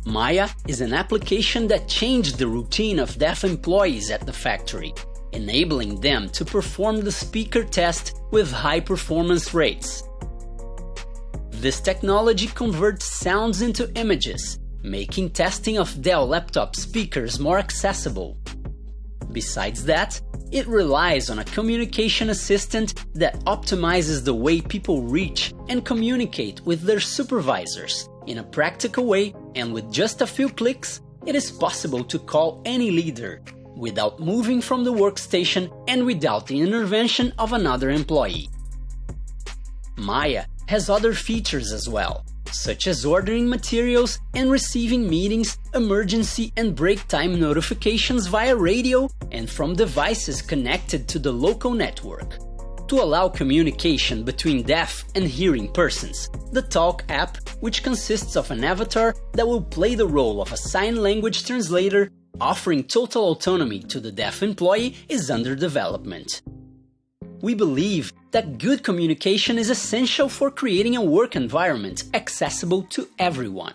Maia is an application that changed the routine of deaf employees at the factory, enabling them to perform the speaker test with high performance rates. This technology converts sounds into images, making testing of Dell laptop speakers more accessible. Besides that, it relies on a communication assistant that optimizes the way people reach and communicate with their supervisors in a practical way, and with just a few clicks, it is possible to call any leader without moving from the workstation and without the intervention of another employee. Maia has other features as well, such as ordering materials and receiving meetings, emergency and break time notifications via radio and from devices connected to the local network. To allow communication between deaf and hearing persons, the Talk app, which consists of an avatar that will play the role of a sign language translator, offering total autonomy to the deaf employee, is under development. We believe that good communication is essential for creating a work environment accessible to everyone.